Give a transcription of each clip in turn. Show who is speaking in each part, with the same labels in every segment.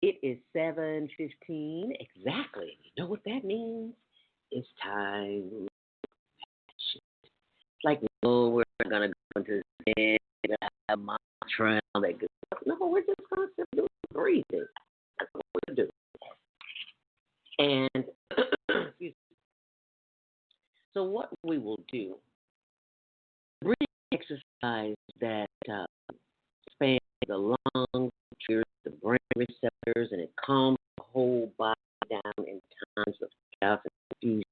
Speaker 1: It is 7:15 exactly. You know what that means? It's time. It's like, no, we're not going to go into bed, a mantra, and all that good stuff. No, we're just going to simply do breathing. That's what we're doing. And excuse me. So what we will do, breathing exercise that expands the lungs, triggers the brain receptors, and it calms the whole body down in times of chaos and confusion.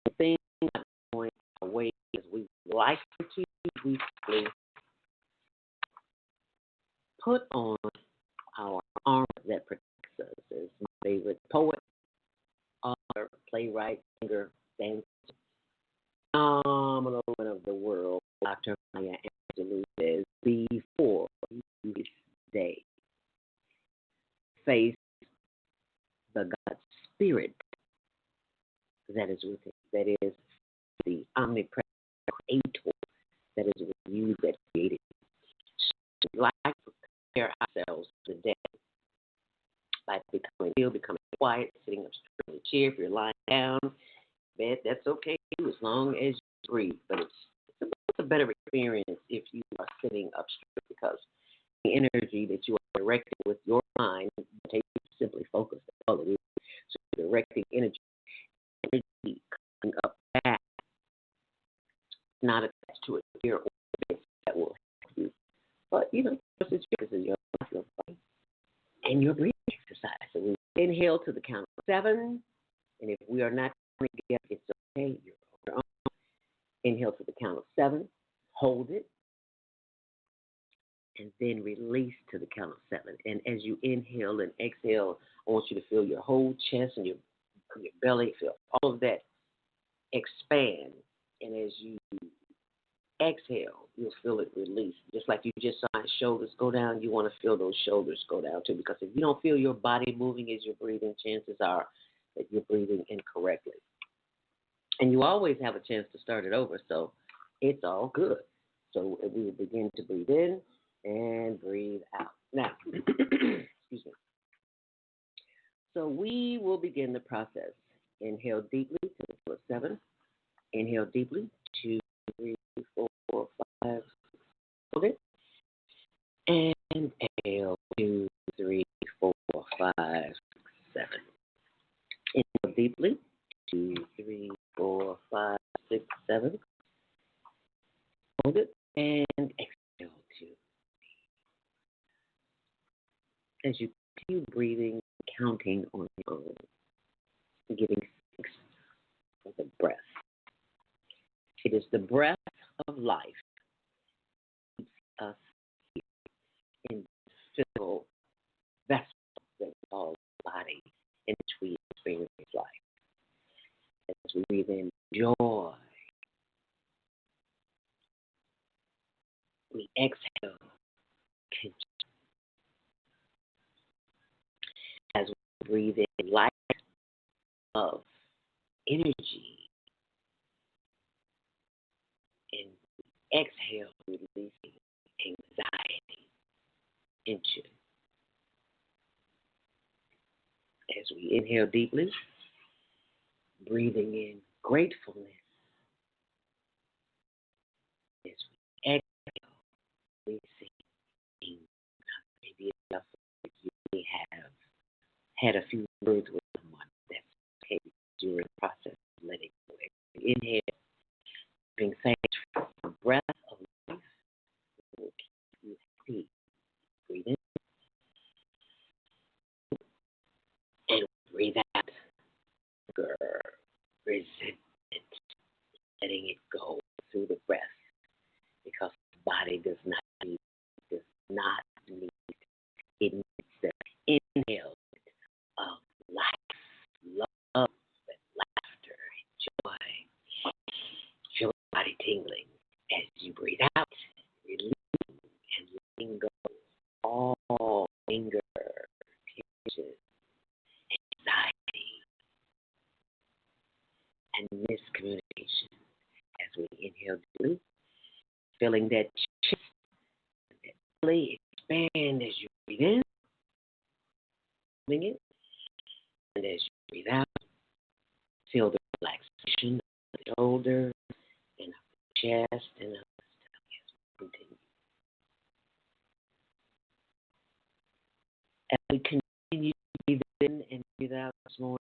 Speaker 1: The thing not going our way as we like to, we simply put on our armor that protects us. As my favorite poet, author, playwright, singer, dancer, phenomenal woman of the world, Dr. Maya Angelou says, before this day, face the God Spirit that is within, that is the omnipresent creator that is with you, that created you. So we like to prepare ourselves today by becoming still, becoming quiet, sitting up straight in the chair. If you're lying down, bed, that's okay too, as long as you breathe. But it's a better experience if you are sitting up straight, because the energy that you are directing with your mind takes you simply focus. That's all it is. So you're directing energy coming up back, not attached to a chair or a bed, that will help you. But this is your body and your breathing exercise. So we inhale to the count of 7, and if we are not doing it yet, it's okay. You're on your own. Inhale to the count of 7, hold it, and then release to the count of 7. And as you inhale and exhale, I want you to feel your whole chest and your belly, feel all of that expand. And as you exhale, you'll feel it release. Just like you just saw my shoulders go down, you want to feel those shoulders go down too, because if you don't feel your body moving as you're breathing, chances are that you're breathing incorrectly. And you always have a chance to start it over, so it's all good. So we will begin to breathe in and breathe out. Now, excuse me. So we will begin the process. Inhale deeply to the count of 7. Inhale deeply. 2, 3, 4, 5. Hold it. And exhale. 2, 3, 4, 5, 7. Inhale deeply. 2, 3, 4, 5, 6, 7. Hold it. And exhale. 2. As you continue breathing, counting on your own, getting 6 for the breath. It is the breath of life that keeps us here in this physical vessel that we call the body in which we experience life. As we breathe in joy, we exhale tension. As we breathe in life of energy, and exhale, releasing anxiety, tension. As we inhale deeply, breathing in gratefulness. As we exhale, releasing maybe enough that you may have had a few words with someone. That's okay during the process of letting go. Inhale, giving thanks for the breath of life that will keep you happy. Breathe in and breathe out. Anger, resentment, letting it go through the breath, because the body does not need it needs the inhale of life, love, and laughter, and joy. Feel the body tingling as you breathe out, releasing and letting go all anger, tension, anxiety, and miscommunication. As we inhale deeply, feeling that chest, that belly expand as you breathe in, holding it. And as you breathe out, feel the relaxation of the shoulder and of the chest and of the stomach. Continue. As we continue to breathe in and breathe out this morning,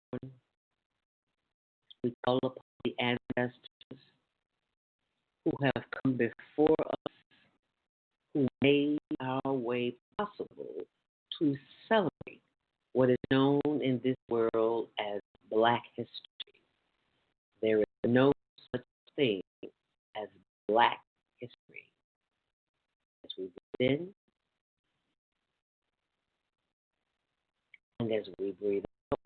Speaker 1: we call upon the ancestors who have come before us, who made our way possible to celebrate what is known in this world as Black history. There is no such thing as Black history. As we breathe in and as we breathe out,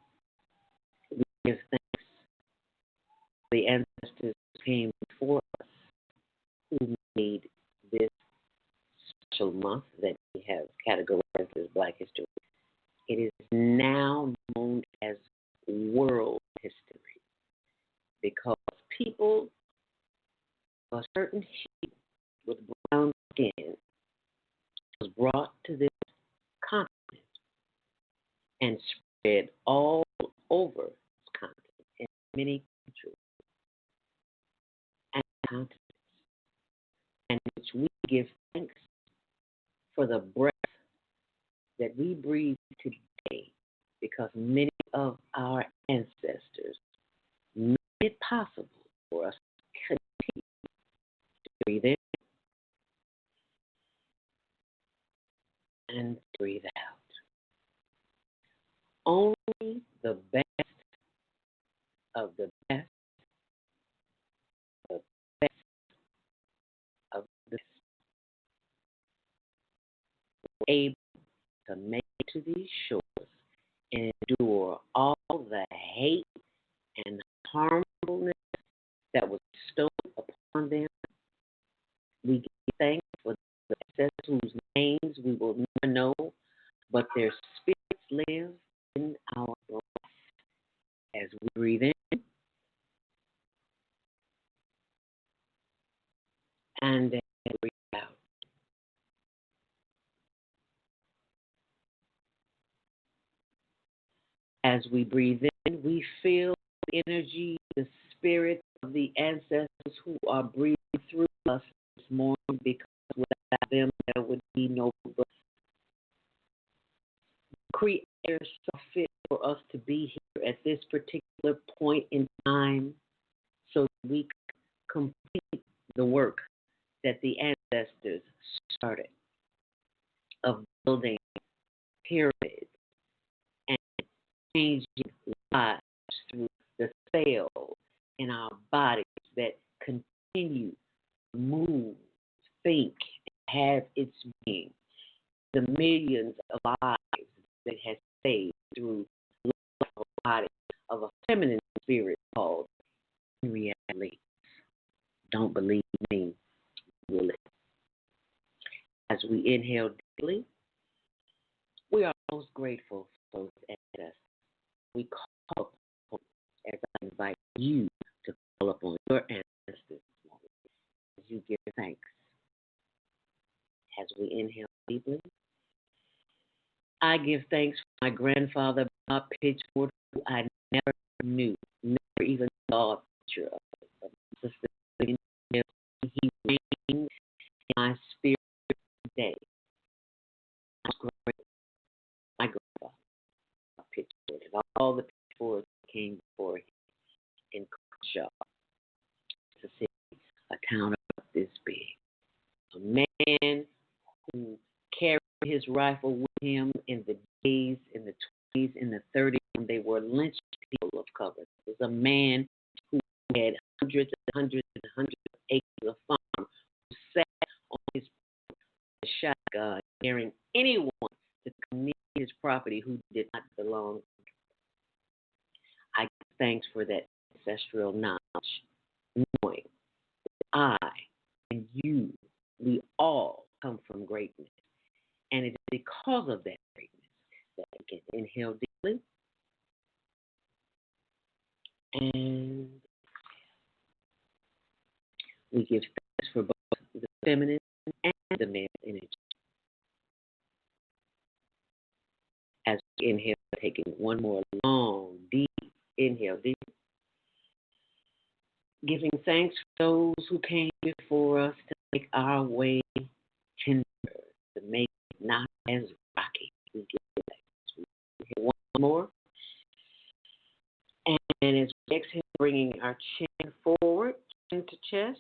Speaker 1: we give thanks to the ancestors who came before us, who made this special month that we have categorized as Black history. It is now known as world history because people of a certain hue with brown skin was brought to this continent and spread all over this continent in many countries and continents, and which we give thanks for the breath that we breathe today, because many of our ancestors made it possible for us to continue to breathe in and breathe out. Only the best of the best of the best of the best were able to make it to these shores and endure all the hate and harmfulness that was bestowed upon them. We give thanks for the ancestors whose names we will never know, but their spirits live in our life. As we breathe in and as we breathe out. As we breathe in, we feel the energy, the spirit of the ancestors who are breathing through us this morning, because without them there would be no birth. The Creator saw fit for us to be here at this particular point in time so that we could complete the work that the ancestors started of building pyramids and changing lives through the cells in our bodies that continue to move, think, and have its being. The millions of lives that has saved through the life of a body of a feminine spirit called reality. Don't believe me, will it? As we inhale deeply, we are most grateful for those ancestors. We call upon, as I invite you to call upon your ancestors as you give thanks. As we inhale deeply, I give thanks for my grandfather, Bob Pitchford, who I never knew, never even saw a picture of. He reigns in my spirit today. My grandfather, Bob Pitchford, and all the Pitchfords came before him in Crenshaw, Mississippi, a town about this big. A man who carried his rifle with him in the days, in the 20s, in the 30s, when they were lynching people of color. It was a man who had hundreds and hundreds and hundreds of acres of farm, who sat on his shotgun, daring anyone to come near his property who did not belong to him. I give thanks for that ancestral knowledge, knowing that I and you, we all come from greatness. And it is because of that greatness that we can inhale deeply and we give thanks for both the feminine and the male energy. As we inhale taking one more long, deep inhale, deep. Giving thanks for those who came before us to make our way tender, to make it not as rocky. We give thanks. We hit one more. And as we exhale, bringing our chin forward, chin to chest,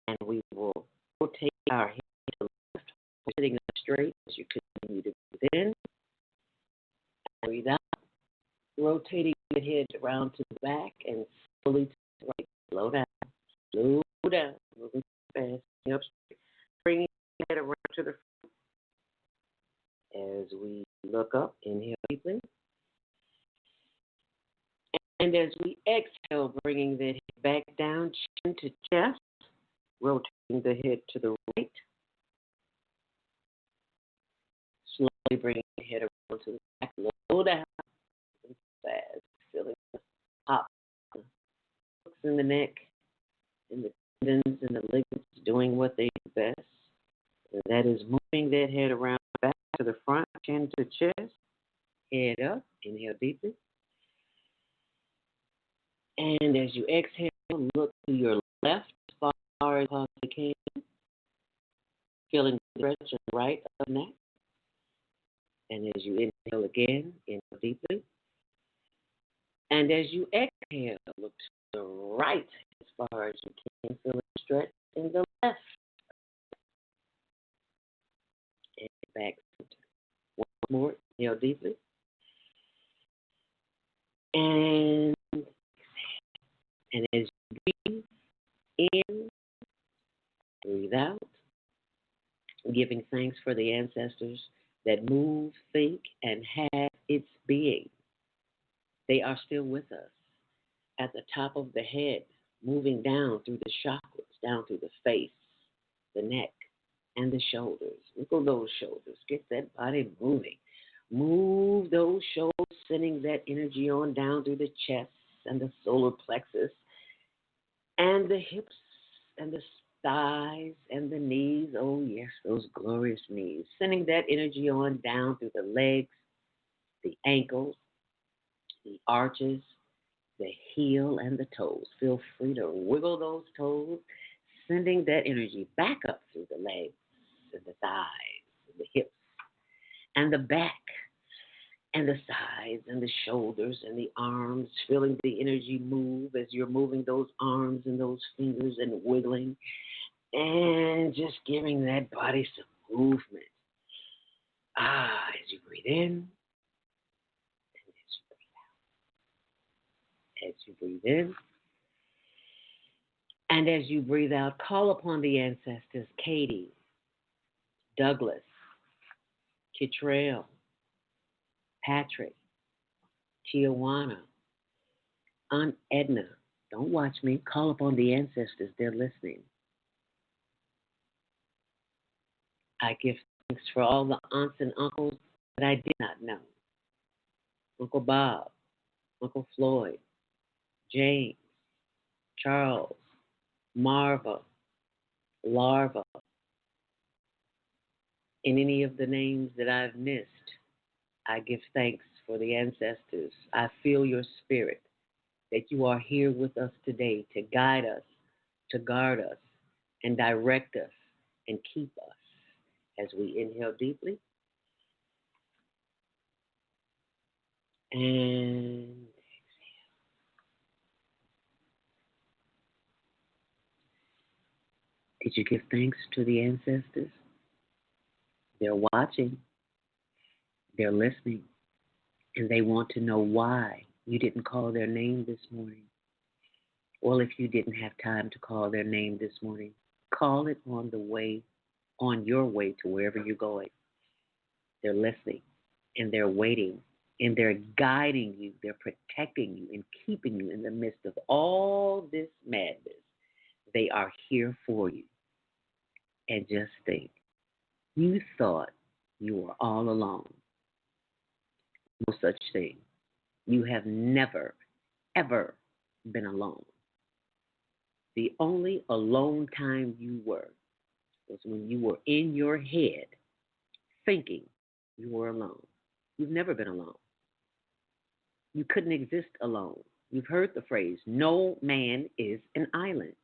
Speaker 1: and we will rotate our head to the left, sitting up straight as you continue to breathe in. And breathe out, rotating the head around to the back and slowly to the right. Slow down, moving fast, up straight, bringing the head around to the front. As we look up, inhale deeply. And as we exhale, bringing the head back down, chin to chest, rotating the head to the right. Slowly bringing the head around to the back, slow down, fast, feeling the pop, hooks in the neck, and the tendons and the ligaments doing what they do best. And that is moving that head around back to the front, chin to chest, head up, inhale deeply. And as you exhale, look to your left as far as you can, feeling the stretch on the right of the neck. And as you inhale again, inhale deeply. And as you exhale, look to the right as far as you can, feeling the stretch in the left. And back center. One more, inhale deeply. And as you breathe in, breathe out, giving thanks for the ancestors that move, think, and have its being. They are still with us at the top of the head, moving down through the chakras, down through the face, the neck, and the shoulders. Wiggle those shoulders. Get that body moving. Move those shoulders, sending that energy on down through the chest and the solar plexus and the hips and the thighs and the knees. Oh, yes, those glorious knees. Sending that energy on down through the legs, the ankles, the arches, the heel, and the toes. Feel free to wiggle those toes, sending that energy back up through the legs and the thighs and the hips and the back and the sides and the shoulders and the arms, feeling the energy move as you're moving those arms and those fingers and wiggling and just giving that body some movement. As you breathe in and as you breathe out. As you breathe in and as you breathe out, call upon the ancestors, Katie, Douglas, Kittrell, Patrick, Tijuana, Aunt Edna. Don't watch me. Call upon the ancestors. They're listening. I give thanks for all the aunts and uncles that I did not know. Uncle Bob, Uncle Floyd, James, Charles, Marva, Larva, and any of the names that I've missed. I give thanks for the ancestors. I feel your spirit, that you are here with us today to guide us, to guard us, and direct us, and keep us. As we inhale deeply, and exhale. Did you give thanks to the ancestors? They're watching. They're listening, and they want to know why you didn't call their name this morning. Well, if you didn't have time to call their name this morning, call it on your way to wherever you're going. They're listening, and they're waiting, and they're guiding you. They're protecting you and keeping you in the midst of all this madness. They are here for you. And just think, you thought you were all alone. No such thing. You have never, ever been alone. The only alone time you were was when you were in your head thinking you were alone. You've never been alone. You couldn't exist alone. You've heard the phrase, no man is an island.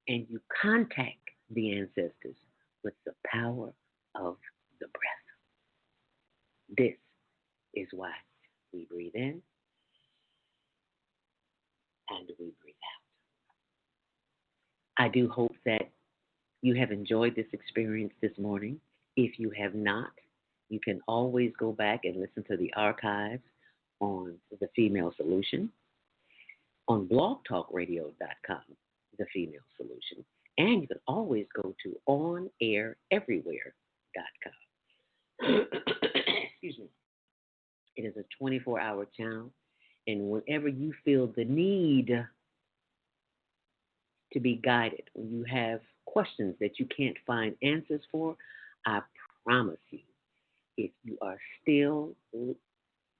Speaker 1: And you contact the ancestors with the power of the breath. This is why we breathe in and we breathe out. I do hope that you have enjoyed this experience this morning. If you have not, you can always go back and listen to the archives on The Female Solution, on blogtalkradio.com, The Female Solution, and you can always go to onaireverywhere.com. Excuse me. It is a 24-hour channel, and whenever you feel the need to be guided, when you have questions that you can't find answers for, I promise you, if you are still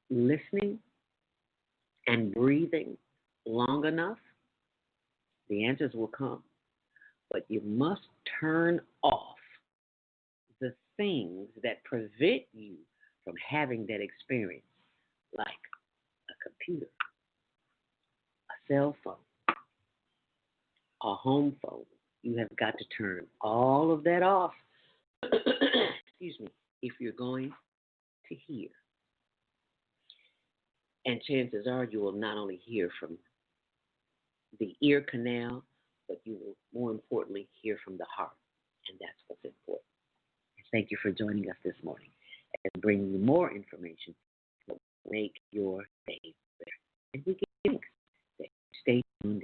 Speaker 1: listening and breathing long enough, the answers will come. But you must turn off the things that prevent you from having that experience, like a computer, a cell phone, a home phone. You have got to turn all of that off, excuse me, if you're going to hear. And chances are you will not only hear from the ear canal, but you will more importantly hear from the heart. And that's what's important. Thank you for joining us this morning and bringing you more information that will make your day better. And we get thanks. Stay tuned.